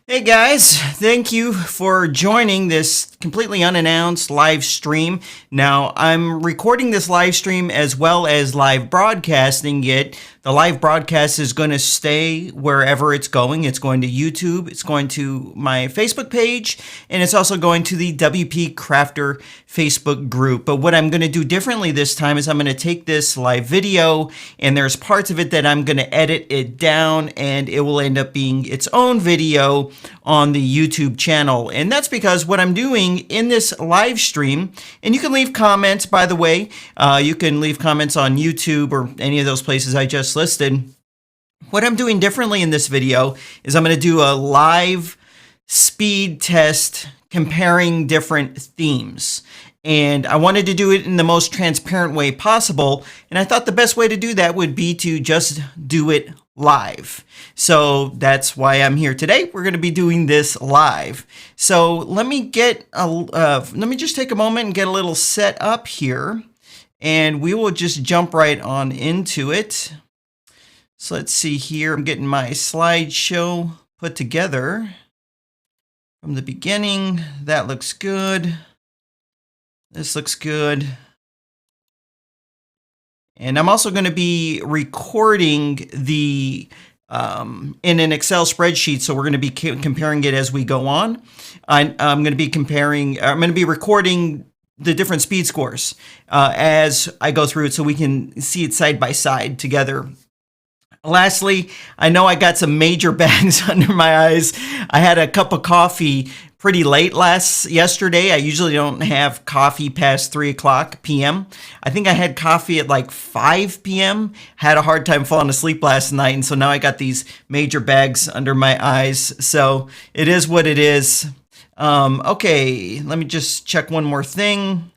Hey guys, thank you for joining this completely unannounced live stream. Now, I'm recording this live stream as well as live broadcasting it. The live broadcast is going to stay wherever it's going. It's going to YouTube, it's going to my Facebook page, and it's also going to the WP Crafter Facebook group. But what I'm going to do differently this time is I'm going to take this live video, and there's parts of it that I'm going to edit it down, and it will end up being its own video on the YouTube channel. And that's because what I'm doing in this live stream, and you can leave comments, by the way, you can leave comments on YouTube or any of those places I just listed. What I'm doing differently in this video is I'm going to do a live speed test comparing different themes. And I wanted to do it in the most transparent way possible. And I thought the best way to do that would be to just do it live. So that's why I'm here today. We're going to be doing this live. So let me just take a moment and get a little set up here, and we will just jump right on into it. So let's see here. I'm getting my slideshow put together from the beginning. That looks good. This looks good. And I'm also going to be recording the in an Excel spreadsheet, so we're going to be comparing it as we go on. I'm going to be recording the different speed scores as I go through it, so we can see it side by side together. Lastly, I know I got some major bags under my eyes. I had a cup of coffee pretty late yesterday. I usually don't have coffee past 3:00 p.m. I think I had coffee at like 5 p.m. Had a hard time falling asleep last night, and so now I got these major bags under my eyes. So it is what it is. Okay, let me just check one more thing,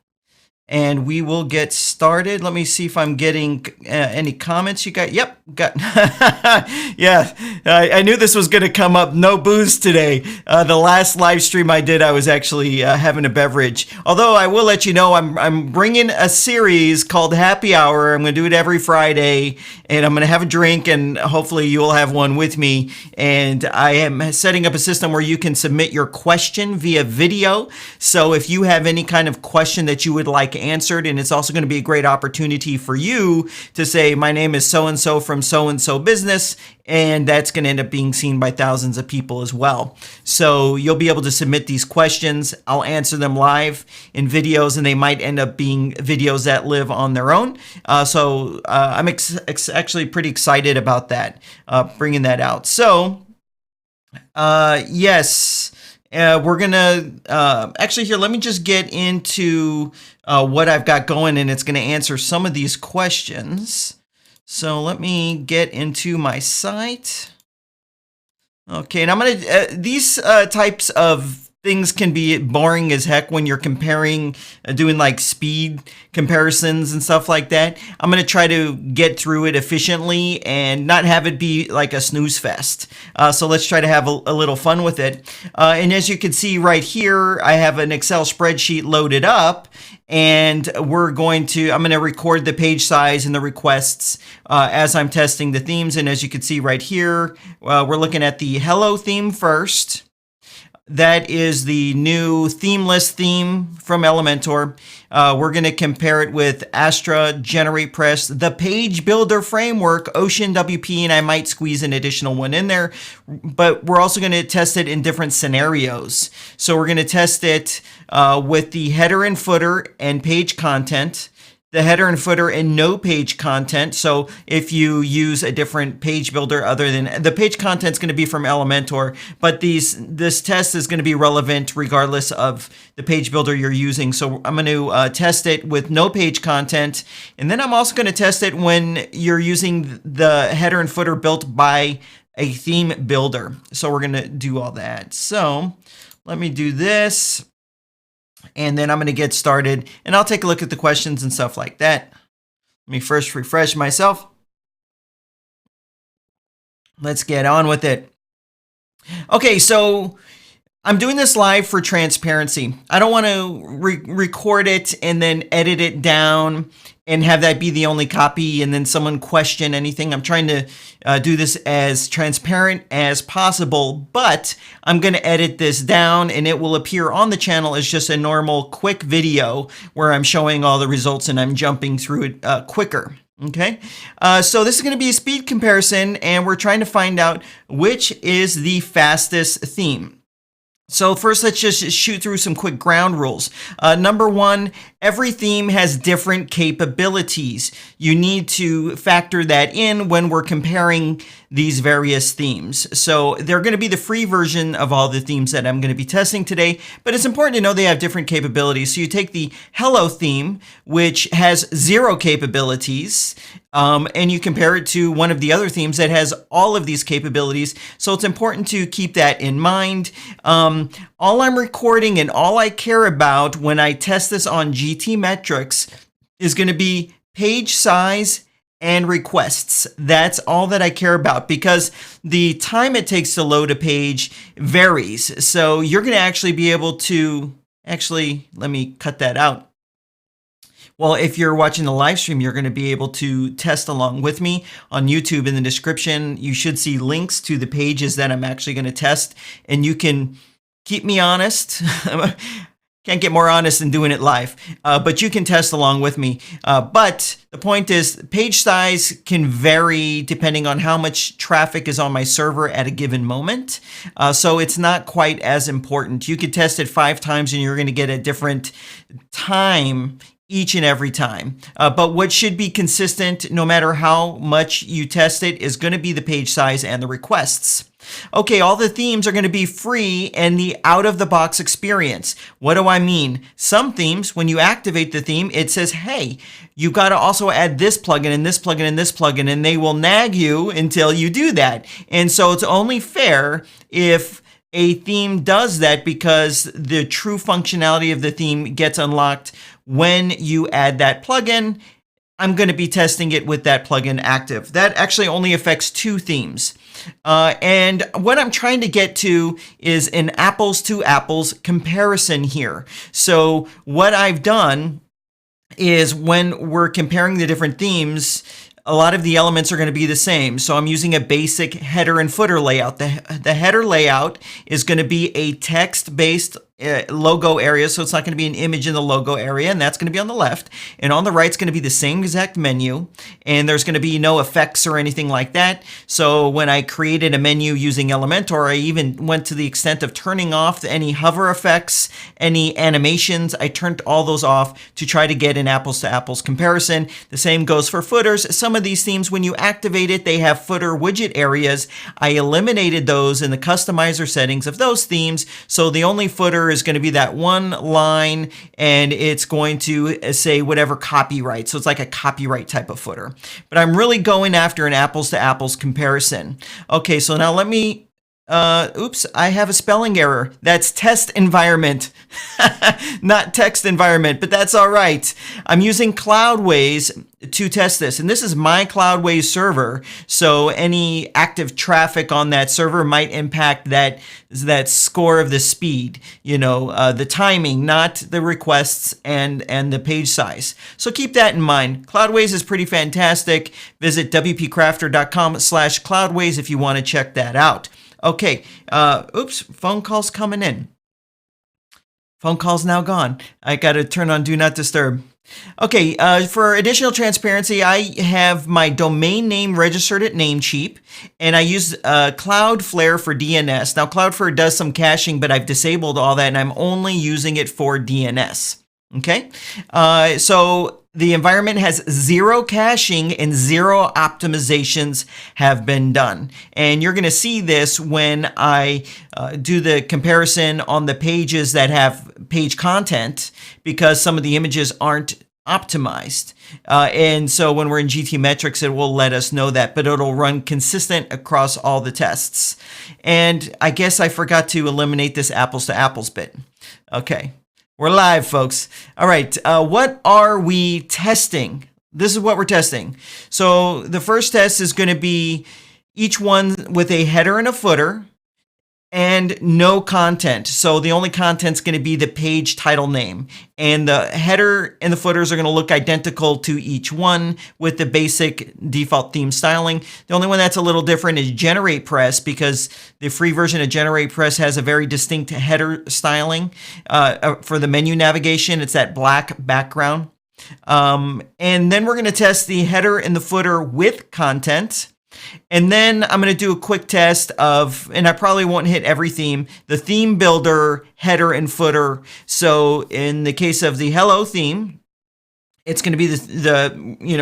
and we will get started. Let me see if I'm getting any comments you got. Yep, got. Yeah, I knew this was going to come up. No booze today. The last live stream I did, I was actually having a beverage. Although I will let you know, I'm bringing a series called Happy Hour. I'm going to do it every Friday, and I'm going to have a drink, and hopefully you'll have one with me. And I am setting up a system where you can submit your question via video. So if you have any kind of question that you would like answered, and it's also going to be a great opportunity for you to say, my name is so-and-so from so-and-so business, and that's going to end up being seen by thousands of people as well. So you'll be able to submit these questions. I'll answer them live in videos, and they might end up being videos that live on their own. So I'm actually pretty excited about that, bringing that out. So yes. We're gonna actually here. Let me just get into what I've got going, and it's going to answer some of these questions. So let me get into my site. Okay, and I'm gonna these types of things can be boring as heck when you're comparing, doing like speed comparisons and stuff like that. I'm going to try to get through it efficiently and not have it be like a snooze fest. So let's try to have a little fun with it. And as you can see right here, I have an Excel spreadsheet loaded up, and I'm going to record the page size and the requests as I'm testing the themes. And as you can see right here, we're looking at the Hello theme first. That is the new themeless theme from Elementor. We're going to compare it with Astra, GeneratePress, the page builder framework, OceanWP, and I might squeeze an additional one in there. But we're also going to test it in different scenarios. So we're going to test it with the header and footer and page content, the header and footer and no page content. So if you use a different page builder other than the page content is going to be from Elementor, but this test is going to be relevant regardless of the page builder you're using. So I'm going to test it with no page content, and then I'm also going to test it when you're using the header and footer built by a theme builder. So we're going to do all that. So let me do this. And then I'm going to get started, and I'll take a look at the questions and stuff like that. Let me first refresh myself. Let's get on with it. Okay, so I'm doing this live for transparency. I don't want to record it and then edit it down and have that be the only copy and then someone question anything. I'm trying to do this as transparent as possible, but I'm going to edit this down and it will appear on the channel as just a normal quick video where I'm showing all the results and I'm jumping through it quicker. Okay, so this is going to be a speed comparison and we're trying to find out which is the fastest theme. So first, let's just shoot through some quick ground rules. Number one, every theme has different capabilities. You need to factor that in when we're comparing these various themes. So they're going to be the free version of all the themes that I'm going to be testing today, but it's important to know they have different capabilities. So you take the Hello theme, which has 0 capabilities, and you compare it to one of the other themes that has all of these capabilities. So it's important to keep that in mind. All I'm recording and all I care about when I test this on GTmetrix is going to be page size and requests. That's all that I care about because the time it takes to load a page varies. So you're going to actually be able to, let me cut that out. Well, if you're watching the live stream, you're going to be able to test along with me on YouTube. In the description, you should see links to the pages that I'm actually going to test, and you can keep me honest. Can't get more honest than doing it live, but you can test along with me. But the point is, page size can vary depending on how much traffic is on my server at a given moment. So it's not quite as important. You could test it 5 times and you're going to get a different time each and every time. But what should be consistent, no matter how much you test it, is going to be the page size and the requests. Okay, all the themes are going to be free and the out-of-the-box experience. What do I mean? Some themes, when you activate the theme, it says, hey, you got to also add this plugin and this plugin and this plugin, and they will nag you until you do that. And so it's only fair if a theme does that because the true functionality of the theme gets unlocked when you add that plugin. I'm going to be testing it with that plugin active. That actually only affects 2 themes. And what I'm trying to get to is an apples to apples comparison here. So what I've done is when we're comparing the different themes, a lot of the elements are going to be the same. So I'm using a basic header and footer layout. The header layout is going to be a text-based logo area, so it's not going to be an image in the logo area, and that's going to be on the left. And on the right, it's going to be the same exact menu, and there's going to be no effects or anything like that. So when I created a menu using Elementor, I even went to the extent of turning off any hover effects, any animations. I turned all those off to try to get an apples-to-apples comparison. The same goes for footers. Some of these themes, when you activate it, they have footer widget areas. I eliminated those in the customizer settings of those themes, so the only footer is going to be that one line, and it's going to say whatever copyright. So it's like a copyright type of footer. But I'm really going after an apples to apples comparison. Okay, so now let me, oops, I have a spelling error. That's test environment, not text environment, but that's all right. I'm using Cloudways to test this, and this is my Cloudways server, so any active traffic on that server might impact that score of the speed, the timing, not the requests and the page size. So keep that in mind. Cloudways is pretty fantastic. Visit WPPCrafter.com/Cloudways if you want to check that out. Okay, oops, phone call's coming in. Phone call's now gone. I got to turn on Do Not Disturb. Okay, for additional transparency, I have my domain name registered at Namecheap, and I use Cloudflare for DNS. Now, Cloudflare does some caching, but I've disabled all that, and I'm only using it for DNS. Okay, so the environment has 0 caching and 0 optimizations have been done. And you're going to see this when I do the comparison on the pages that have page content, because some of the images aren't optimized. And so when we're in GTmetrix, it will let us know that, but it'll run consistent across all the tests. And I guess I forgot to eliminate this apples to apples bit. Okay. We're live, folks. All right, what are we testing? This is what we're testing. So the first test is going to be each one with a header and a footer. and no content. So the only content's going to be the page title name, and the header and the footers are going to look identical to each one with the basic default theme styling. The only one that's a little different is GeneratePress, because the free version of GeneratePress has a very distinct header styling for the menu navigation. It's that black background. And then we're going to test the header and the footer with content. And then I'm going to do a quick test of, and I probably won't hit every theme, the theme builder, header, and footer. So in the case of the hello theme, it's going to be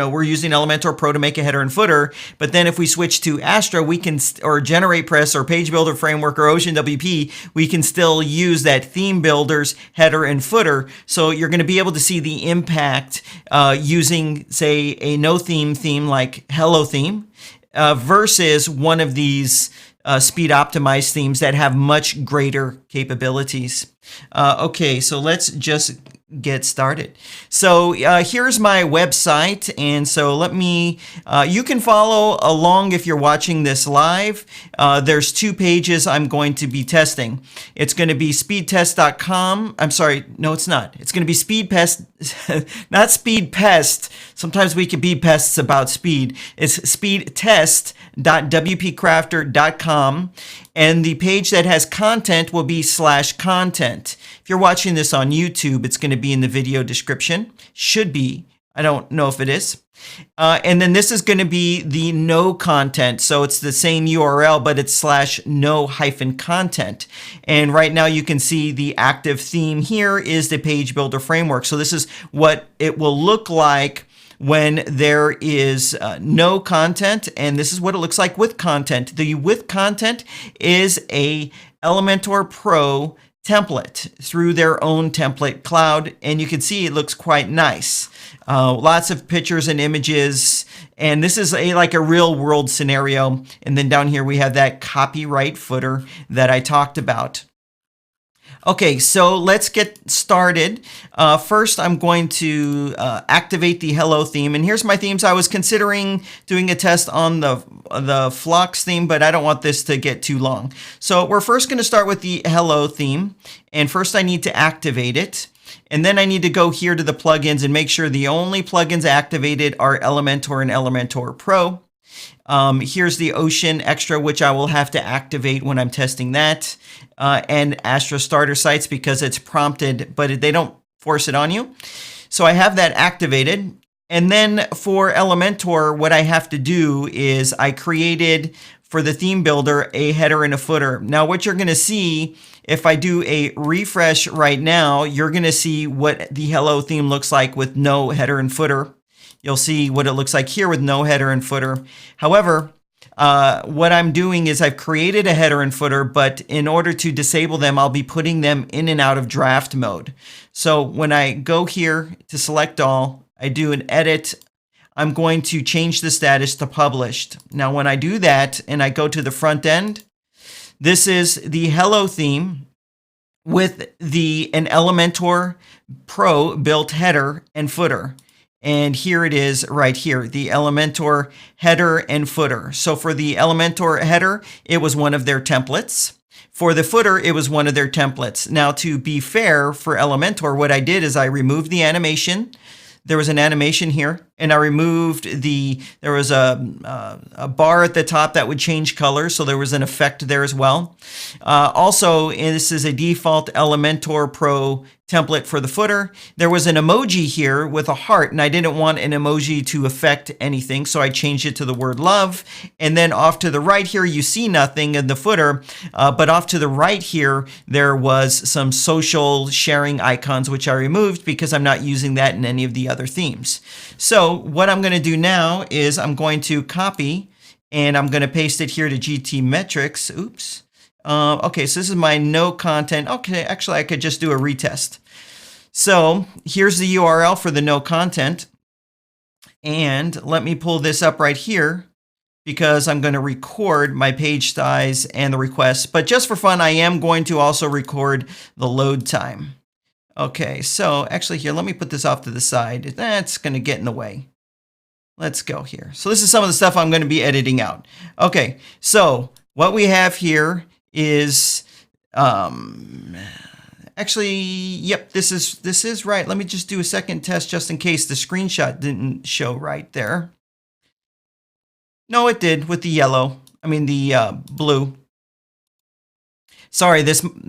we're using Elementor Pro to make a header and footer. But then if we switch to Astra, we can, or GeneratePress or Page Builder Framework or OceanWP, we can still use that theme builder's header and footer. So you're going to be able to see the impact using, say, a no theme like hello theme versus one of these speed optimized themes that have much greater capabilities. Okay, so let's just get started. So here's my website, and so let me, you can follow along if you're watching this live. There's two pages I'm going to be testing. It's going to be speedtest.com. I'm sorry, no, it's not. It's going to be speedpest, not speedpest. Sometimes we can be pests about speed. It's speedtest.wpcrafter.com. And the page that has content will be /content. If you're watching this on YouTube, it's going to be in the video description. Should be. I don't know if it is. And then this is going to be the no content. So it's the same URL, but it's /no-content. And right now you can see the active theme here is the Page Builder Framework. So this is what it will look like when there is no content, and this is what it looks like with content. The with content is a Elementor Pro template through their own template cloud, and you can see it looks quite nice. Lots of pictures and images, and this is like a real world scenario. And then down here we have that copyright footer that I talked about. Okay, so let's get started. First, I'm going to activate the hello theme. And here's my themes. I was considering doing a test on the Flux theme, but I don't want this to get too long. So we're first going to start with the hello theme. And first I need to activate it. And then I need to go here to the plugins and make sure the only plugins activated are Elementor and Elementor Pro. Here's the Ocean Extra, which I will have to activate when I'm testing that, and Astra starter sites because it's prompted, but they don't force it on you. So I have that activated. And then for Elementor, what I have to do is I created for the theme builder a header and a footer. Now what you're going to see, if I do a refresh right now, you're going to see what the hello theme looks like with no header and footer. You'll see what it looks like here with no header and footer. However, what I'm doing is I've created a header and footer, but in order to disable them, I'll be putting them in and out of draft mode. So when I go here to select all, I do an edit. I'm going to change the status to published. Now, when I do that and I go to the front end, this is the hello theme with an Elementor Pro built header and footer. And here it is right here, the Elementor header and footer. So for the Elementor header, it was one of their templates. For the footer, it was one of their templates. Now, to be fair for Elementor, what I did is I removed the animation. There was an animation here, and I removed there was a bar at the top that would change colors, so there was an effect there as well. Also, this is a default Elementor Pro template for the footer. There was an emoji here with a heart, and I didn't want an emoji to affect anything, so I changed it to the word love. And then off to the right here, you see nothing in the footer, but off to the right here, there was some social sharing icons, which I removed because I'm not using that in any of the other themes. So what I'm going to do now is I'm going to copy, and I'm going to paste it here to GT Metrics. Oops. Okay, so this is my no content. Okay, actually, I could just do a retest. So here's the URL for the no content. And let me pull this up right here because I'm going to record my page size and the requests. But just for fun, I am going to also record the load time. Okay, so actually here, let me put this off to the side. That's going to get in the way. Let's go here. So this is some of the stuff I'm going to be editing out. Okay, so what we have here is actually, yep, this is right. Let me just do a second test just in case the screenshot didn't show right there. No, it did with the yellow. I mean the blue. Sorry,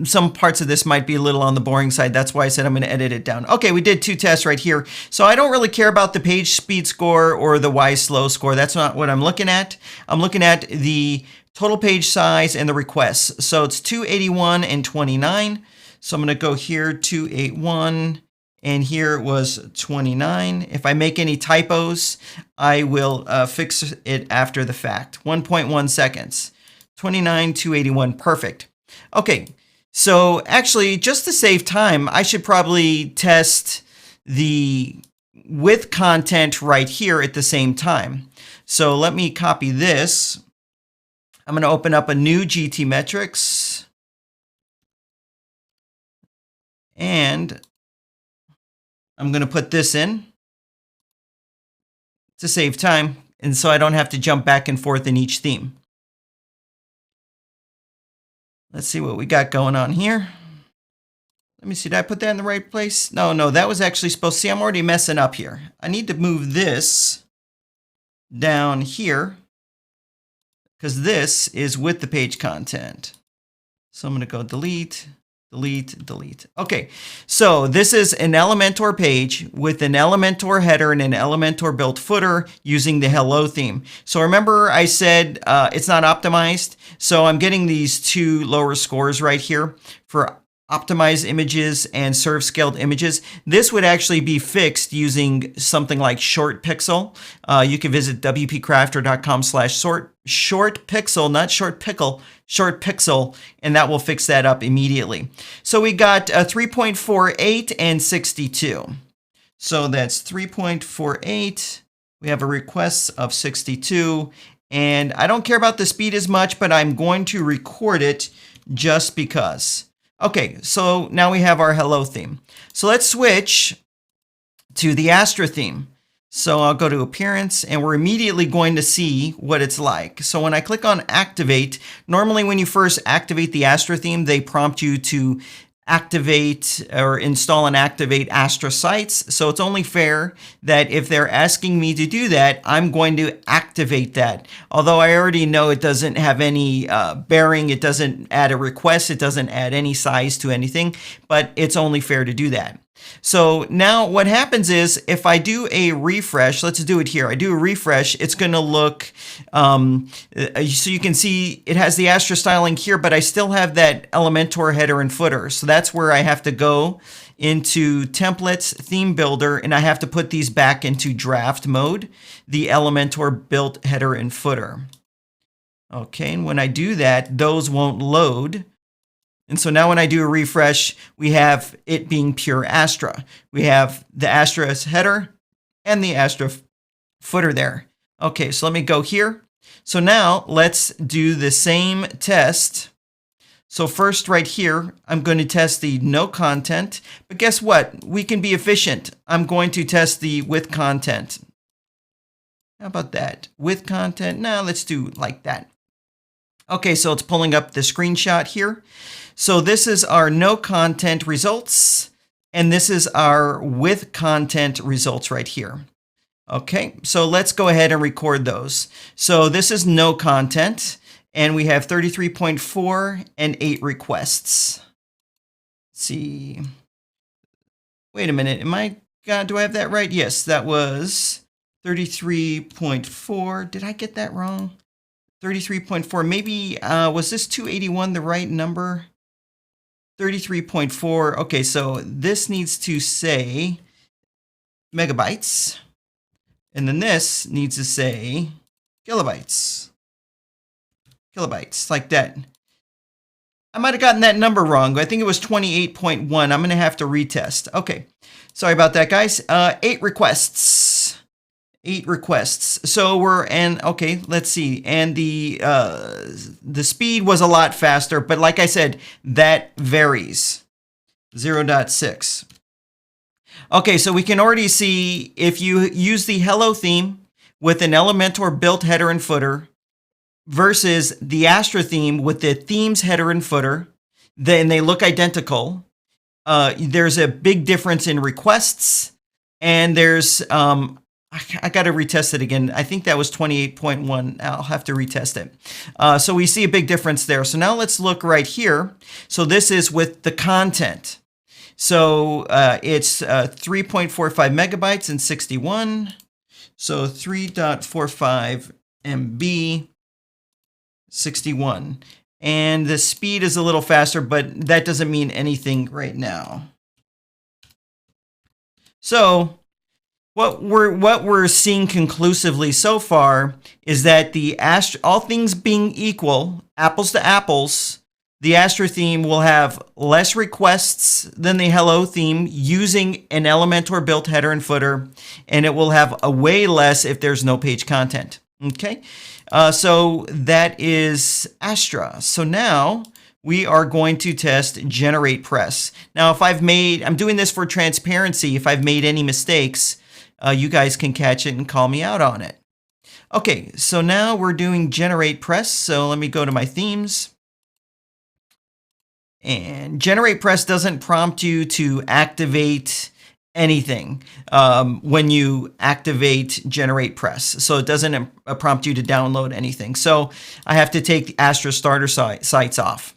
some parts of this might be a little on the boring side. That's why I said I'm going to edit it down. Okay, we did 2 tests right here. So I don't really care about the page speed score or the Y slow score. That's not what I'm looking at. I'm looking at the total page size and the requests. So it's 281 and 29. So I'm going to go here, 281, and here it was 29. If I make any typos, I will fix it after the fact. 1.1 seconds. 29, 281, perfect. Okay, so actually, just to save time, I should probably test the with content right here at the same time. So let me copy this. I'm going to open up a new GT metrics. And I'm going to put this in to save time, and so I don't have to jump back and forth in each theme. Let's see what we got going on here. Let me see, did I put that in the right place? No, that was actually supposed to see, I'm already messing up here. I need to move this down here because this is with the page content. So I'm going to go delete, delete, delete. Okay, so this is an Elementor page with an Elementor header and an Elementor built footer using the hello theme. So remember I said it's not optimized. So I'm getting these 2 lower scores right here for optimized images and serve scaled images. This would actually be fixed using something like Short Pixel. You can visit WPCrafter.com/short pixel, not short pickle, short pixel, and that will fix that up immediately. So we got 3.48 and 62. So that's 3.48. We have a request of 62. And I don't care about the speed as much, but I'm going to record it just because. Okay, so now we have our hello theme. So let's switch to the Astra theme. So I'll go to appearance and we're immediately going to see what it's like. So when I click on activate, normally when you first activate the Astra theme, they prompt you to activate or install and activate Astra sites. So it's only fair that if they're asking me to do that, I'm going to activate that. Although I already know it doesn't have any bearing, it doesn't add a request, it doesn't add any size to anything, but it's only fair to do that. So now what happens is if I do a refresh, let's do it here. I do a refresh, it's going to look, so you can see it has the Astra styling here, but I still have that Elementor header and footer. So that's where I have to go into templates, theme builder, and I have to put these back into draft mode, the Elementor built header and footer. Okay, and when I do that, those won't load. And so now when I do a refresh, we have it being pure Astra. We have the Astra header and the Astra footer there. Okay, so let me go here. So now let's do the same test. So first right here, I'm going to test the no content, but guess what? We can be efficient. I'm going to test the with content. How about that? With content, now let's do like that. Okay, so it's pulling up the screenshot here. So this is our no content results, and this is our with content results right here. Okay, so let's go ahead and record those. So this is no content, and we have 33.4 and 8 requests. Let's see. Wait a minute, do I have that right? Yes, that was 33.4. Did I get that wrong? 33.4, maybe, was this 281 the right number? 33.4, okay, so this needs to say megabytes, and then this needs to say kilobytes. Kilobytes, like that. I might have gotten that number wrong, but I think it was 28.1. I'm gonna have to retest. Okay, sorry about that, guys. 8 requests. 8 requests. So we're okay, let's see. And the speed was a lot faster, but like I said, that varies. 0.6. Okay, so we can already see if you use the hello theme with an Elementor built header and footer, versus the Astra theme with the themes header and footer, then they look identical. There's a big difference in requests, and there's I got to retest it again. I think that was 28.1. I'll have to retest it. So we see a big difference there. So now let's look right here. So this is with the content. So it's 3.45 megabytes and 61. So 3.45 MB, 61. And the speed is a little faster, but that doesn't mean anything right now. So what we're seeing conclusively so far is that the Astra, all things being equal, apples to apples, the Astra theme will have less requests than the Hello theme using an Elementor built header and footer, and it will have a way less if there's no page content. Okay, so that is Astra. So now we are going to test GeneratePress. Now, if I'm doing this for transparency. If I've made any mistakes, you guys can catch it and call me out on it. Okay, so now we're doing GeneratePress. So let me go to my themes. And GeneratePress doesn't prompt you to activate anything when you activate GeneratePress. So it doesn't prompt you to download anything. So I have to take the Astra starter sites off.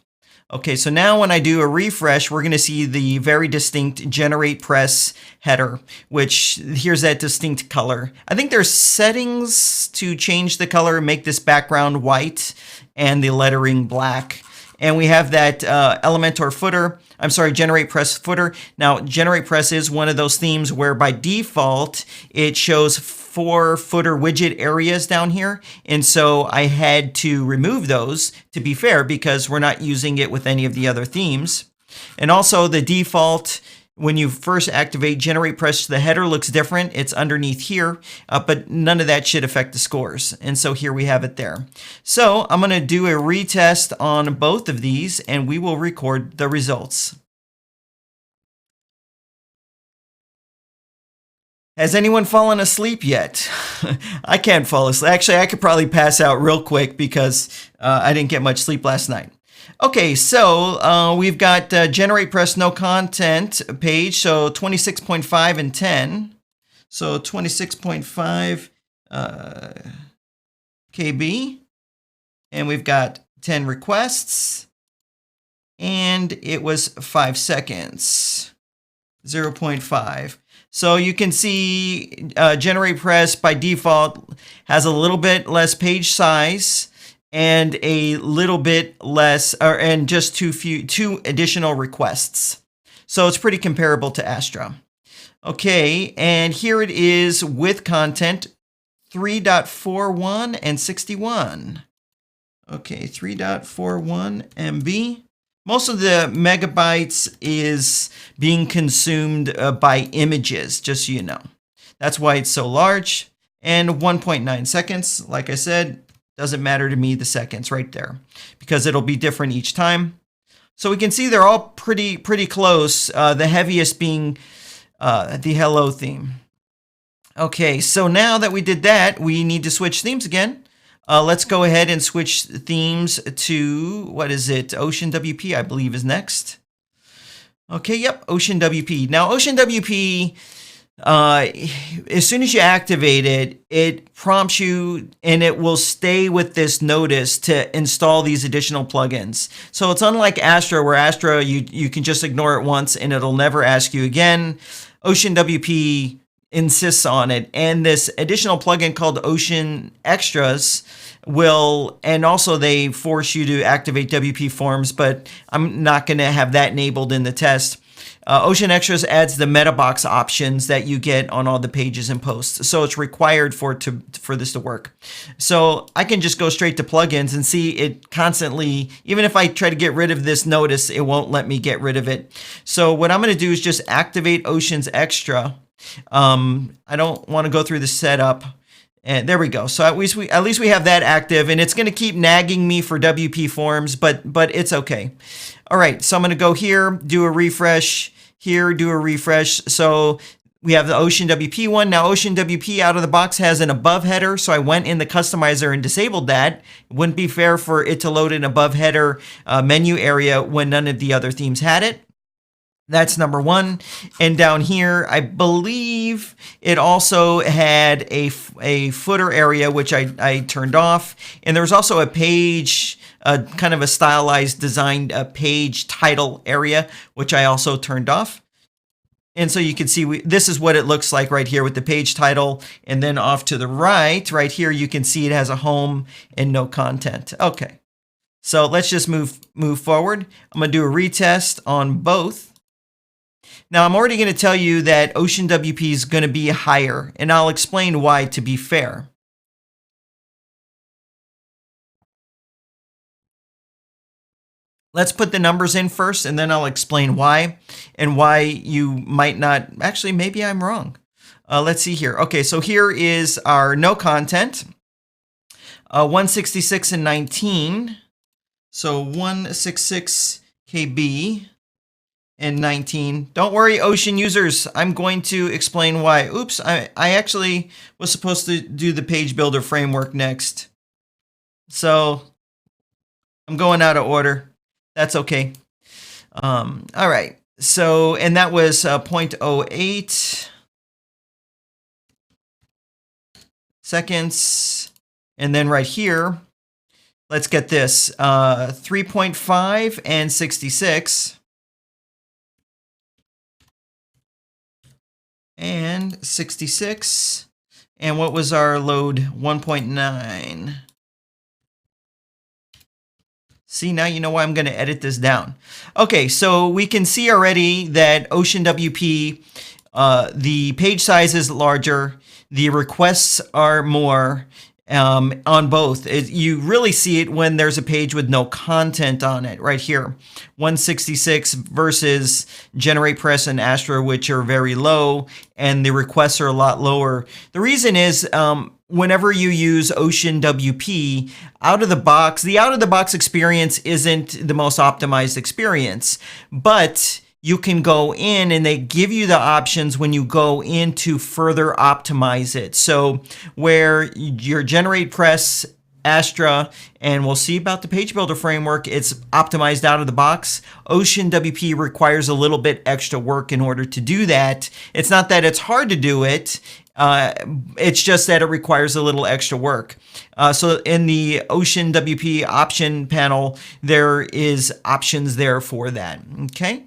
Okay, so now when I do a refresh, we're going to see the very distinct GeneratePress header, which here's that distinct color. I think there's settings to change the color, make this background white and the lettering black. And we have that Elementor footer. I'm sorry, GeneratePress footer. Now, GeneratePress is one of those themes where by default, it shows 4 footer widget areas down here. And so I had to remove those, to be fair, because we're not using it with any of the other themes. And also the default, when you first activate GeneratePress, the header looks different. It's underneath here, but none of that should affect the scores. And so here we have it there. So I'm going to do a retest on both of these, and we will record the results. Has anyone fallen asleep yet? I can't fall asleep. Actually, I could probably pass out real quick because I didn't get much sleep last night. Okay, so we've got GeneratePress no content page, so 26.5 and 10. So 26.5 KB, and we've got 10 requests, and it was 5 seconds, 0.5. So you can see GeneratePress by default has a little bit less page size and a little bit less, and just two additional requests. So it's pretty comparable to Astra. Okay, and here it is with content 3.41 and 61. Okay, 3.41 MB. Most of the megabytes is being consumed by images, just so you know. That's why it's so large. And 1.9 seconds, like I said, doesn't matter to me, the seconds right there, because it'll be different each time. So we can see they're all pretty close, the heaviest being the Hello theme. Okay, so now that we did that, we need to switch themes again. Let's go ahead and switch themes to, what is it? OceanWP, I believe, is next. Okay, yep, OceanWP. Now, OceanWP, as soon as you activate it, it prompts you and it will stay with this notice to install these additional plugins. So it's unlike Astra, where Astra, you can just ignore it once and it'll never ask you again. OceanWP insists on it, and this additional plugin called Ocean Extras will, and also they force you to activate WP Forms, but I'm not going to have that enabled in the test. Ocean Extras adds the meta box options that you get on all the pages and posts, so it's required for this to work. So I can just go straight to plugins and see it constantly. Even if I try to get rid of this notice, it won't let me get rid of it. So what I'm going to do is just activate Ocean's Extra. I don't want to go through the setup, and there we go. So at least we have that active, and it's going to keep nagging me for WP Forms, but it's okay. All right, so I'm going to go here, do a refresh. Here, do a refresh. So We have the OceanWP one. Now, OceanWP out of the box has an above header, so I went in the customizer and disabled that. It wouldn't be fair for it to load an above header menu area when none of the other themes had it. That's number one. And down here, I believe it also had a footer area, which I turned off. And there's also a page, kind of a stylized designed page title area, which I also turned off. And so you can see this is what it looks like right here with the page title. And then off to the right here, you can see it has a home and no content. Okay, so let's just move forward. I'm going to do a retest on both. Now, I'm already going to tell you that OceanWP is going to be higher, and I'll explain why to be fair. Let's put the numbers in first, and then I'll explain why and why you might not. Actually, maybe I'm wrong. Let's see here. Okay, so here is our no content, 166 and 19. So 166 KB and 19. Don't worry, Ocean users. I'm going to explain why. Oops, I actually was supposed to do the page builder framework next. So I'm going out of order. That's okay. All right. So, and that was 0.08 seconds. And then right here, let's get this, 3.5 and 66. And 66. And what was our load? 1.9. See, now you know why I'm going to edit this down. Okay, so we can see already that OceanWP, the page size is larger, the requests are more on both. You really see it when there's a page with no content on it, right here. 166 versus GeneratePress and Astra, which are very low, and the requests are a lot lower. The reason is, whenever you use OceanWP, the out-of-the-box experience isn't the most optimized experience, but you can go in and they give you the options when you go in to further optimize it. So where your GeneratePress, Astra, and we'll see about the page builder framework, it's optimized out of the box. OceanWP requires a little bit extra work in order to do that. It's not that it's hard to do it. It's just that it requires a little extra work. So in the OceanWP option panel, there is options there for that. Okay,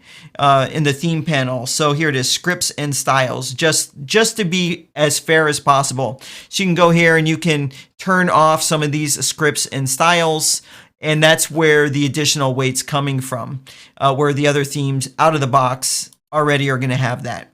in the theme panel. So here it is, scripts and styles. Just to be as fair as possible. So you can go here and you can turn off some of these scripts and styles. And that's where the additional weight's coming from, where the other themes out of the box already are going to have that.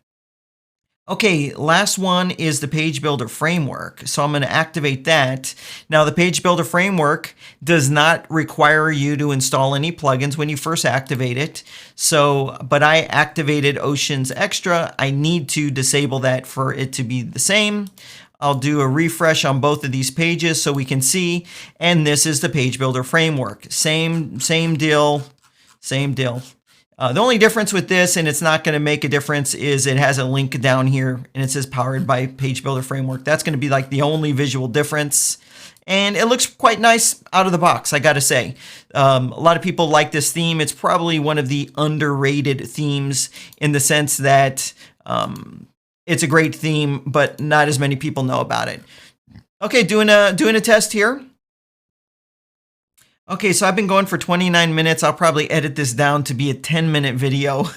Okay, last one is the Page Builder Framework. So I'm going to activate that. Now, the Page Builder Framework does not require you to install any plugins when you first activate it. So, but I activated Ocean's Extra. I need to disable that for it to be the same. I'll do a refresh on both of these pages so we can see. And this is the Page Builder Framework. Same deal, same deal. The only difference with this, and it's not going to make a difference, is it has a link down here and it says powered by Page Builder Framework. That's going to be like the only visual difference. And it looks quite nice out of the box, I got to say. A lot of people like this theme. It's probably one of the underrated themes in the sense that it's a great theme, but not as many people know about it. Okay, doing a test here. Okay, so I've been going for 29 minutes. I'll probably edit this down to be a 10-minute video,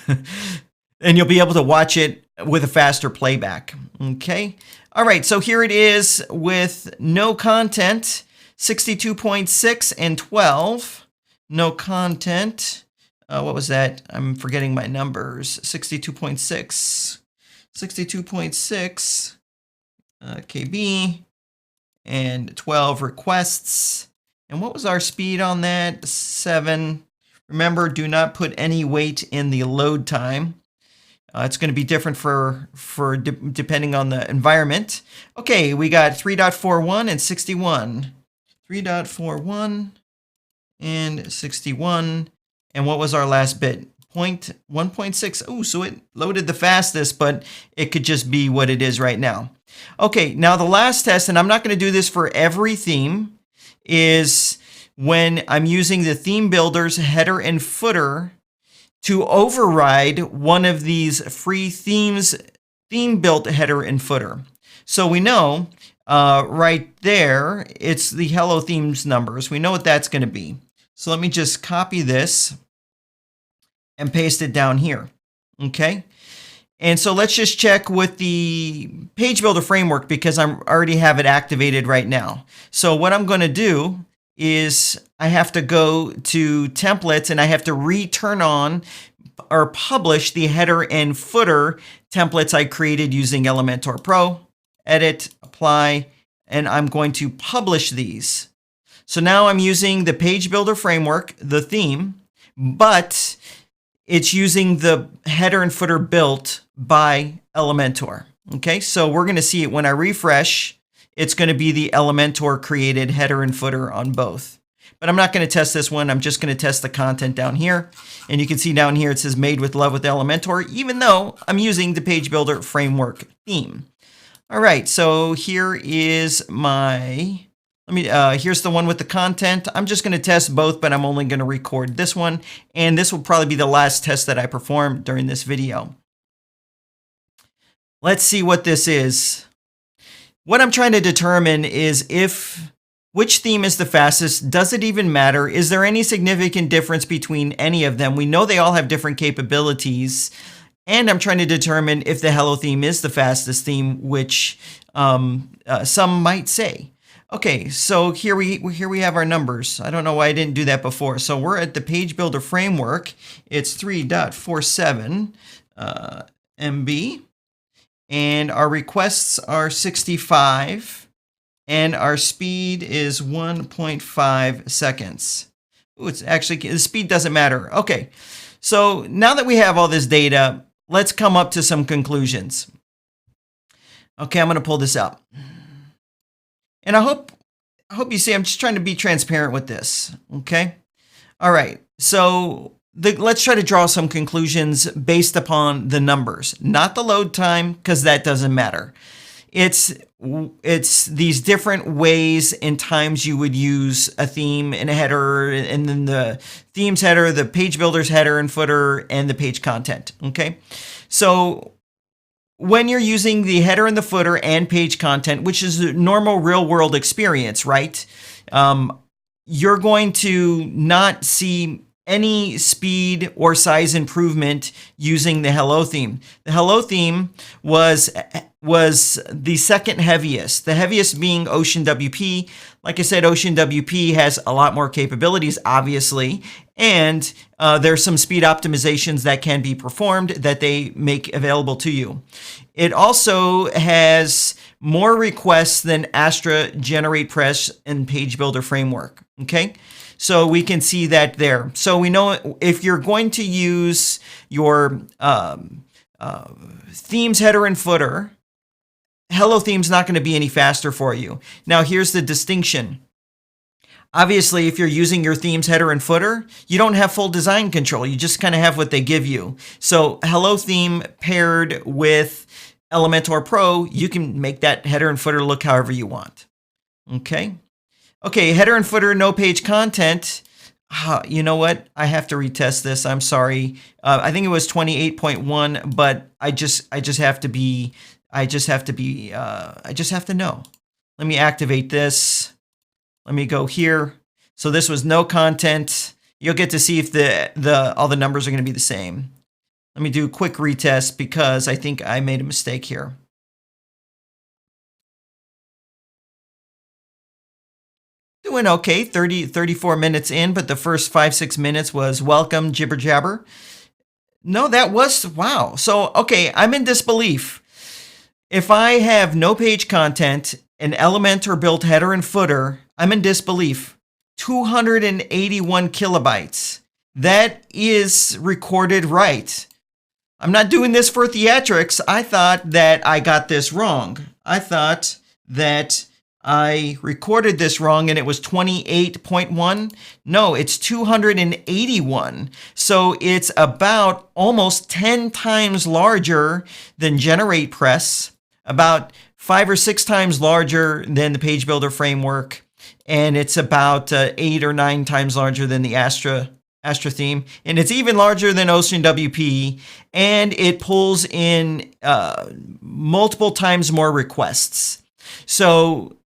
and you'll be able to watch it with a faster playback. Okay. All right, so here it is with no content, 62.6 and 12. No content. What was that? I'm forgetting my numbers. 62.6. 62.6 KB and 12 requests. And what was our speed on that? 7. Remember, do not put any weight in the load time. It's going to be different depending on the environment. Okay, we got 3.41 and 61. 3.41 and 61. And what was our last bit? 1.6. Oh, so it loaded the fastest, but it could just be what it is right now. Okay, now the last test, and I'm not going to do this for every theme, is when I'm using the theme builder's header and footer to override one of these free themes, theme built header and footer. So we know right there, it's the Hello Themes numbers. We know what that's going to be. So let me just copy this and paste it down here. Okay. And so let's just check with the page builder framework because I already have it activated right now. So what I'm going to do is I have to go to templates and I have to return on or publish the header and footer templates I created using Elementor Pro. Edit, apply, and I'm going to publish these. So now I'm using the page builder framework, the theme, but it's using the header and footer built by Elementor. Okay, so we're going to see it when I refresh. It's going to be the Elementor created header and footer on both. But I'm not going to test this one. I'm just going to test the content down here. And you can see down here it says made with love with Elementor, even though I'm using the page builder framework theme. All right, so here is my, here's the one with the content. I'm just going to test both, but I'm only going to record this one. And this will probably be the last test that I perform during this video. Let's see what this is. What I'm trying to determine is which theme is the fastest? Does it even matter? Is there any significant difference between any of them? We know they all have different capabilities. And I'm trying to determine if the Hello theme is the fastest theme, which some might say. Okay, so here we have our numbers. I don't know why I didn't do that before. So we're at the page builder framework. It's 3.47 MB. And our requests are 65. And our speed is 1.5 seconds. Ooh, it's actually, the speed doesn't matter. Okay, so now that we have all this data, let's come up to some conclusions. Okay, I'm going to pull this up. And I hope you see I'm just trying to be transparent with this. Okay? All right. So let's try to draw some conclusions based upon the numbers, not the load time, because that doesn't matter. It's these different ways and times you would use a theme and a header, and then the themes header, the page builder's header and footer, and the page content. Okay, so when you're using the header and the footer and page content, which is a normal real world experience, right? You're going to not see any speed or size improvement using the Hello theme. The Hello theme was the second heaviest, the heaviest being OceanWP. Like I said, OceanWP has a lot more capabilities, obviously, and there's some speed optimizations that can be performed that they make available to you. It also has more requests than Astra, GeneratePress, and Page Builder Framework. Okay, so we can see that there. So we know if you're going to use your themes header and footer, Hello theme's not going to be any faster for you. Now here's the distinction. Obviously, if you're using your themes header and footer, you don't have full design control. You just kind of have what they give you. So Hello theme paired with Elementor Pro, you can make that header and footer look however you want. Okay. Okay, header and footer, no page content. You know what? I have to retest this. I'm sorry. I think it was 28.1, but I just have to know. Let me activate this. Let me go here. So this was no content. You'll get to see if all the numbers are going to be the same. Let me do a quick retest because I think I made a mistake here. Doing okay, 34 minutes in, but the first 5-6 minutes was welcome, jibber jabber. No, that was, wow. So, okay, I'm in disbelief. If I have no page content, an Elementor built header and footer, I'm in disbelief. 281 kilobytes. That is recorded right. I'm not doing this for theatrics. I thought that I got this wrong. I thought that I recorded this wrong and it was 28.1. No, it's 281. So it's about almost 10 times larger than GeneratePress, about 5 or 6 times larger than the Page Builder framework, and it's about 8 or 9 times larger than the Astra theme, and it's even larger than OceanWP, and it pulls in multiple times more requests. So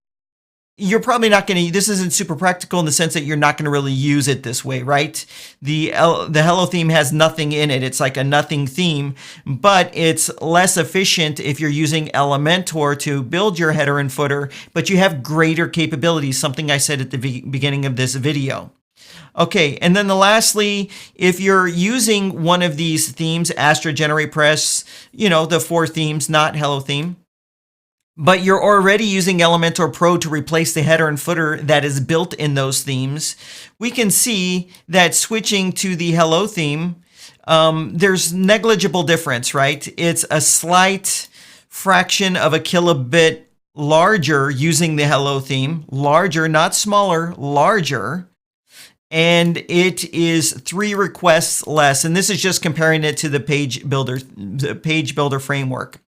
you're probably not going to, this isn't super practical in the sense that you're not going to really use it this way, right? The Hello theme has nothing in it. It's like a nothing theme, but it's less efficient if you're using Elementor to build your header and footer, but you have greater capabilities, something I said at the beginning of this video. Okay, and then lastly, if you're using one of these themes, Astra, GeneratePress, the 4 themes, not Hello theme, but you're already using Elementor Pro to replace the header and footer that is built in those themes, we can see that switching to the Hello theme, there's negligible difference, right? It's a slight fraction of a kilobit larger using the Hello theme, larger, not smaller, larger. And it is 3 requests less. And this is just comparing it to the Page Builder framework.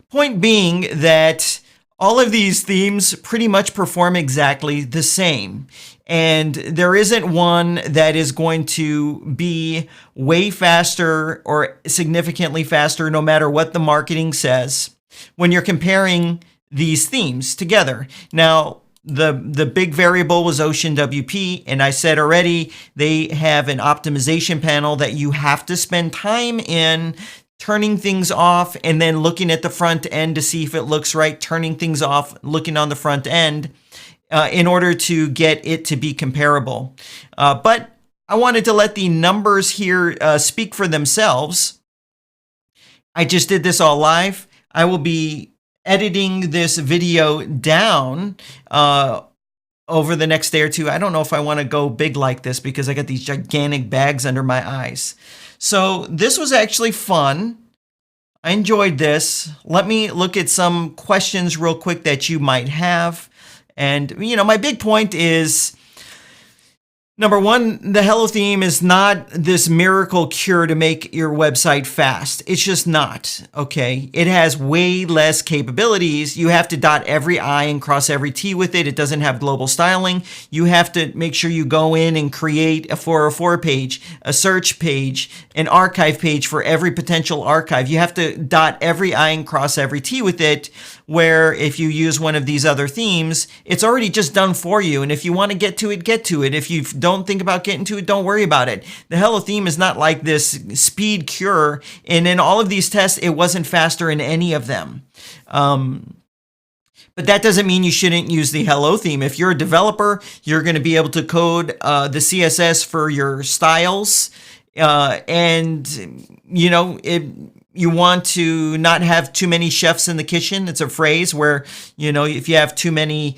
Point being that all of these themes pretty much perform exactly the same. And there isn't one that is going to be way faster or significantly faster, no matter what the marketing says, when you're comparing these themes together. Now, the big variable was OceanWP, and I said already, they have an optimization panel that you have to spend time in, turning things off and then looking at the front end to see if it looks right, turning things off, looking on the front end in order to get it to be comparable. But I wanted to let the numbers here speak for themselves. I just did this all live. I will be editing this video down over the next day or two. I don't know if I want to go big like this because I got these gigantic bags under my eyes. So this was actually fun. I enjoyed this. Let me look at some questions real quick that you might have. And, my big point is, number one, the Hello theme is not this miracle cure to make your website fast. It's just not, okay? It has way less capabilities. You have to dot every I and cross every T with it. It doesn't have global styling. You have to make sure you go in and create a 404 page, a search page, an archive page for every potential archive. You have to dot every I and cross every T with it, where if you use one of these other themes, it's already just done for you. And if you want to get to it, get to it. If you don't think about getting to it, don't worry about it. The Hello theme is not like this speed cure. And in all of these tests, it wasn't faster in any of them. But that doesn't mean you shouldn't use the Hello theme. If you're a developer, you're going to be able to code the CSS for your styles. You want to not have too many chefs in the kitchen. It's a phrase where, if you have too many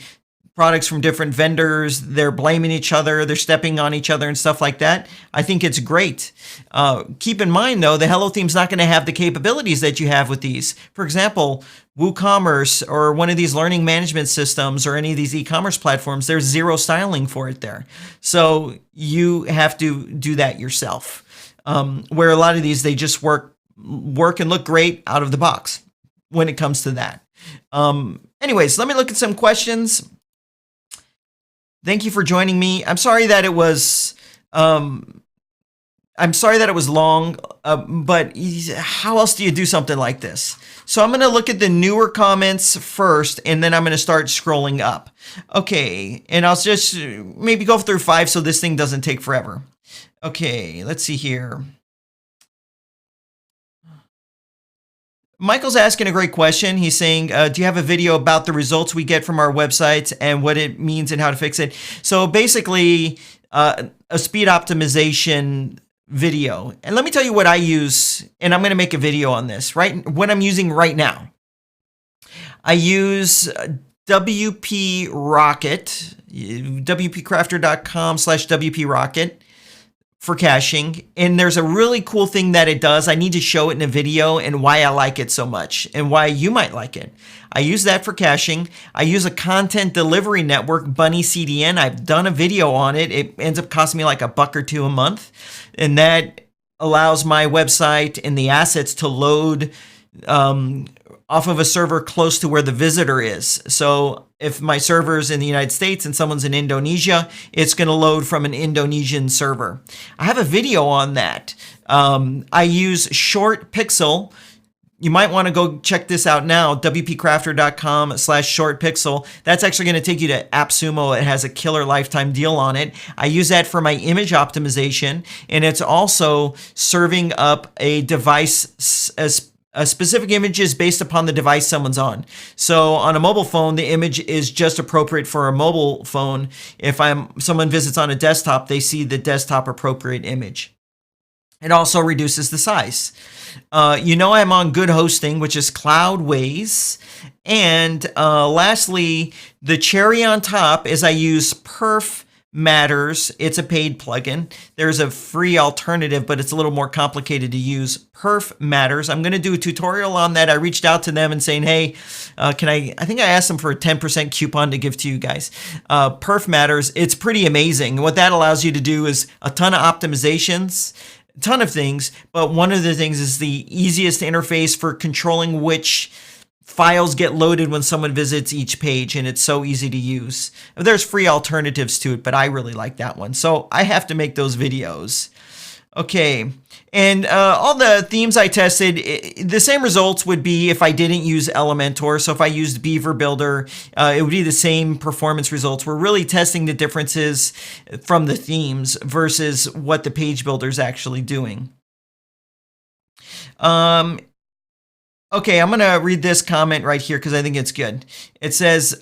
products from different vendors, they're blaming each other, they're stepping on each other and stuff like that. I think it's great. Keep in mind, though, the Hello theme's not going to have the capabilities that you have with these. For example, WooCommerce or one of these learning management systems or any of these e-commerce platforms, there's zero styling for it there. So you have to do that yourself. Where a lot of these, they just work and look great out of the box when it comes to that. Anyways, let me look at some questions. Thank you for joining me. I'm sorry that it was long, but how else do you do something like this? So I'm going to look at the newer comments first, and then I'm going to start scrolling up. Okay, and I'll just maybe go through 5 so this thing doesn't take forever. Okay, let's see here. Michael's asking a great question. He's saying, do you have a video about the results we get from our websites and what it means and how to fix it? So basically, a speed optimization video. And let me tell you what I use, and I'm going to make a video on this, right? What I'm using right now. I use WP Rocket, WPCrafter.com/WP Rocket for caching, and there's a really cool thing that it does. I need to show it in a video and why I like it so much and why you might like it. I use that for caching. I use a content delivery network, Bunny CDN. I've done a video on it. It ends up costing me like $1 or $2 a month, and that allows my website and the assets to load off of a server close to where the visitor is. So if my server is in the United States and someone's in Indonesia, it's going to load from an Indonesian server. I have a video on that. I use Short Pixel. You might want to go check this out now, WPCrafter.com/shortpixel. That's actually going to take you to AppSumo. It has a killer lifetime deal on it. I use that for my image optimization, and it's also serving up a device as specific images based upon the device someone's on. So on a mobile phone, the image is just appropriate for a mobile phone. If someone visits on a desktop, they see the desktop appropriate image. It also reduces the size. I'm on good hosting, which is Cloudways. And lastly, the cherry on top is I use Perf Matters. It's a paid plugin. There's a free alternative, but it's a little more complicated to use. Perf Matters. I'm going to do a tutorial on that. I reached out to them and saying, hey, I think I asked them for a 10% coupon to give to you guys. Perf Matters. It's pretty amazing. What that allows you to do is a ton of optimizations, a ton of things, but one of the things is the easiest interface for controlling which files get loaded when someone visits each page, and it's so easy to use. There's free alternatives to it, but I really like that one, so I have to make those videos. Okay, and all the themes I tested, the same results would be if I didn't use Elementor. So if I used Beaver Builder, it would be the same performance results. We're really testing the differences from the themes versus what the page builder is actually doing. Okay, I'm going to read this comment right here because I think it's good. It says,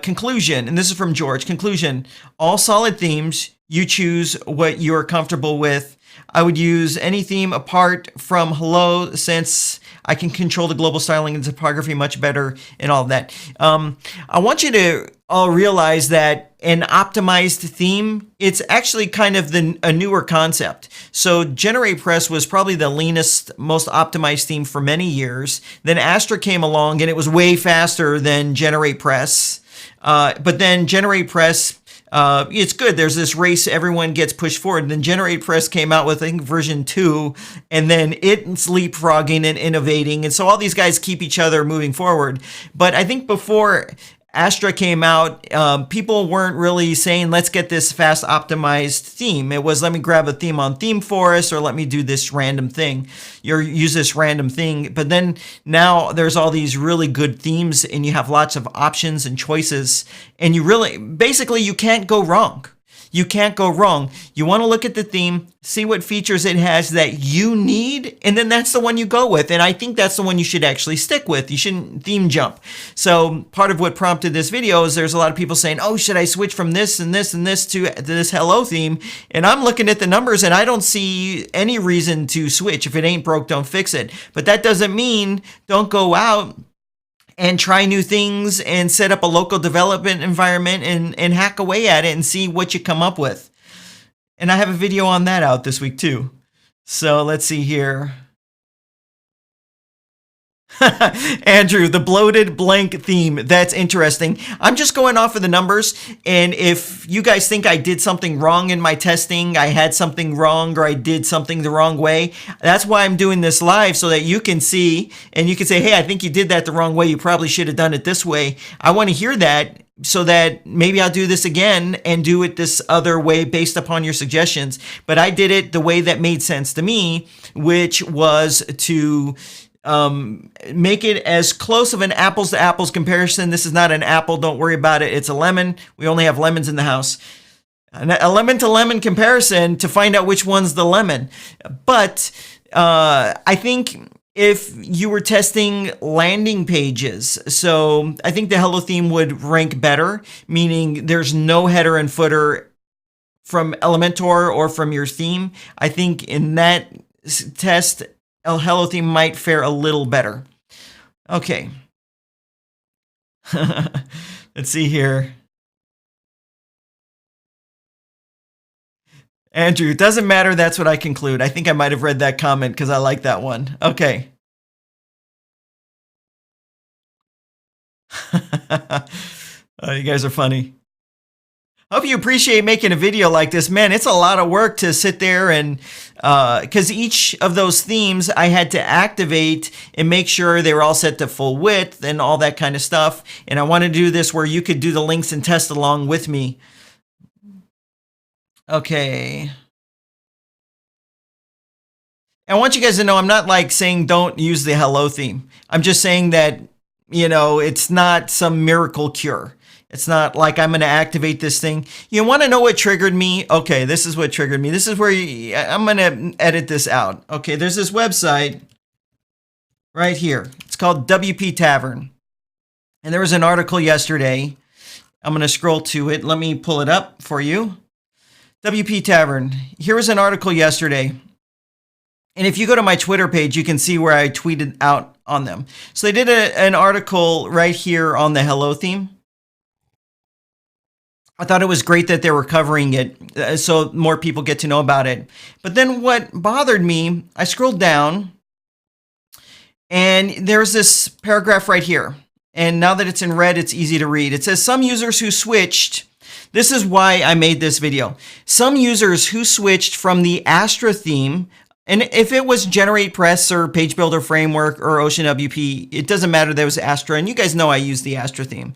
conclusion, and this is from George. Conclusion, all solid themes, you choose what you're comfortable with. I would use any theme apart from Hello since I can control the global styling and typography much better and all of that. I want you to all realize that an optimized theme, it's actually kind of a newer concept. So GeneratePress was probably the leanest, most optimized theme for many years. Then Astra came along and it was way faster than GeneratePress. But then GeneratePress, it's good. There's this race, everyone gets pushed forward. And then GeneratePress came out with, I think, version 2, and then it's leapfrogging and innovating. And so all these guys keep each other moving forward. But I think before Astra came out, people weren't really saying, let's get this fast optimized theme. It was, let me grab a theme on ThemeForest, or let me do this random thing, or use this random thing. But then now there's all these really good themes, and you have lots of options and choices, and basically you can't go wrong. You can't go wrong. You want to look at the theme, see what features it has that you need, and then that's the one you go with. And I think that's the one you should actually stick with. You shouldn't theme jump. So part of what prompted this video is there's a lot of people saying, oh, should I switch from this and this and this to this Hello theme? And I'm looking at the numbers and I don't see any reason to switch. If it ain't broke, don't fix it. But that doesn't mean don't go out and try new things and set up a local development environment and hack away at it and see what you come up with. And I have a video on that out this week too. So let's see here. Andrew, the bloated blank theme. That's interesting. I'm just going off of the numbers. And if you guys think I did something wrong in my testing, I had something wrong, or I did something the wrong way, that's why I'm doing this live, so that you can see and you can say, hey, I think you did that the wrong way. You probably should have done it this way. I want to hear that, so that maybe I'll do this again and do it this other way based upon your suggestions. But I did it the way that made sense to me, which was to make it as close of an apples to apples comparison. This is not an apple, don't worry about it. It's a lemon. We only have lemons in the house. A lemon to lemon comparison to find out which one's the lemon. But I think if you were testing landing pages, so I think the Hello theme would rank better, meaning there's no header and footer from Elementor or from your theme. I think in that test, Hello theme might fare a little better. Okay. Let's see here. Andrew, doesn't matter. That's what I conclude. I think I might have read that comment because I like that one. Okay. Oh, you guys are funny. Hope you appreciate making a video like this. Man, it's a lot of work to sit there and, because each of those themes I had to activate and make sure they were all set to full width and all that kind of stuff. And I wanted to do this where you could do the links and test along with me. Okay. I want you guys to know I'm not like saying don't use the hello theme. I'm just saying that, you know, it's not some miracle cure. It's not like I'm going to activate this thing. You want to know what triggered me? Okay, this is what triggered me. This is where I'm going to edit this out. Okay, there's this website right here. It's called WP Tavern. And there was an article yesterday. I'm going to scroll to it. Let me pull it up for you. WP Tavern. Here was an article yesterday. And if you go to my Twitter page, you can see where I tweeted out on them. So they did an article right here on the hello theme. I thought it was great that they were covering it so more people get to know about it. But then what bothered me, I scrolled down and there's this paragraph right here. And now that it's in red, it's easy to read. It says some users who switched, this is why I made this video. Some users who switched from the Astra theme, and if it was GeneratePress or Page Builder Framework or OceanWP, it doesn't matter, that was Astra. And you guys know I use the Astra theme.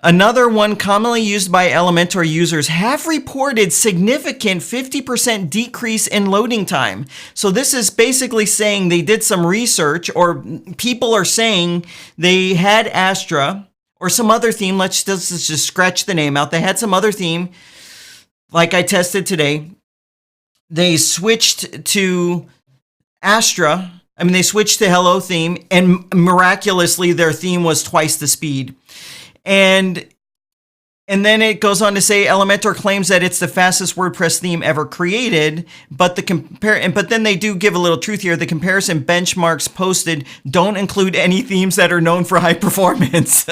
Another one commonly used by Elementor users have reported significant 50% decrease in loading time. So this is basically saying they did some research, or people are saying they had Astra or some other theme. Let's just scratch the name out. They had some other theme like I tested today. They switched to Astra. I mean, they switched to Hello theme and miraculously their theme was twice the speed. And then it goes on to say Elementor claims that it's the fastest WordPress theme ever created, but but then they do give a little truth here. The comparison benchmarks posted don't include any themes that are known for high performance.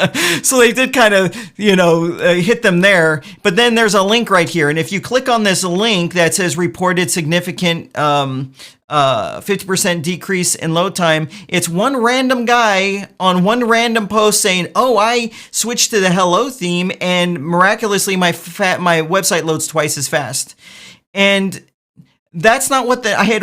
So they did kind of, hit them there. But then there's a link right here. And if you click on this link that says reported significant 50% decrease in load time, it's one random guy on one random post saying, oh, I switched to the hello theme and miraculously my website loads twice as fast. And that's not what I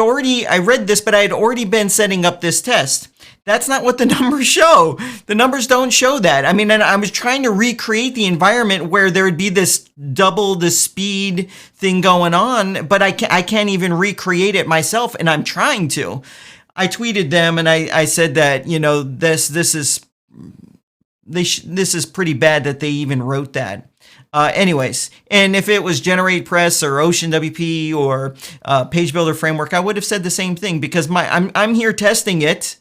read this, but I had already been setting up this test. That's not what the numbers show. The numbers don't show that. I mean, and I was trying to recreate the environment where there would be this double the speed thing going on, but I can't even recreate it myself, and I'm trying to. I tweeted them and I said that, this is pretty bad that they even wrote that. Anyways, and if it was GeneratePress or OceanWP or Page Builder Framework, I would have said the same thing because I'm here testing it.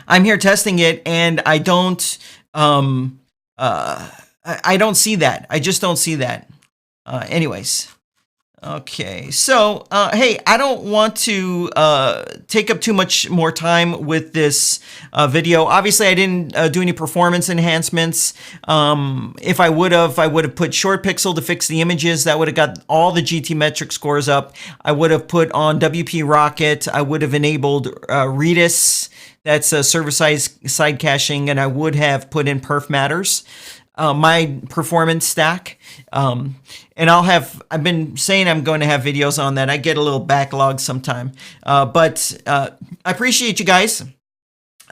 I'm here testing it, and I don't see that. I just don't see that. Anyways, okay. So, hey, I don't want to take up too much more time with this video. Obviously, I didn't do any performance enhancements. If I would have put short pixel to fix the images. That would have got all the GT metric scores up. I would have put on WP Rocket. I would have enabled Redis. That's server-side caching, and I would have put in Perf Matters, my performance stack. And I've been saying I'm going to have videos on that. I get a little backlog sometime. But I appreciate you guys.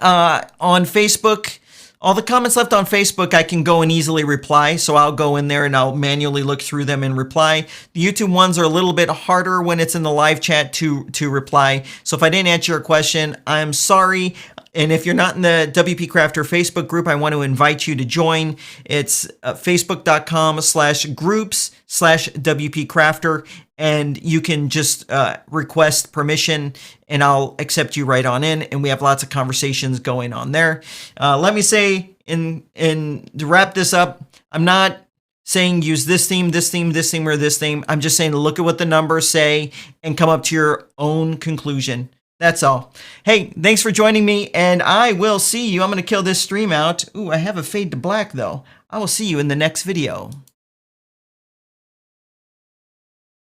On Facebook, all the comments left on Facebook, I can go and easily reply. So I'll go in there and I'll manually look through them and reply. The YouTube ones are a little bit harder when it's in the live chat to reply. So if I didn't answer your question, I'm sorry. And if you're not in the WP Crafter Facebook group, I want to invite you to join. It's facebook.com/groups/WP Crafter. And you can just request permission and I'll accept you right on in. And we have lots of conversations going on there. Let me say, to wrap this up, I'm not saying use this theme, this theme, this theme, or this theme. I'm just saying look at what the numbers say and come up to your own conclusion. That's all. Hey, thanks for joining me, and I will see you. I'm going to kill this stream out. Ooh, I have a fade to black, though. I will see you in the next video.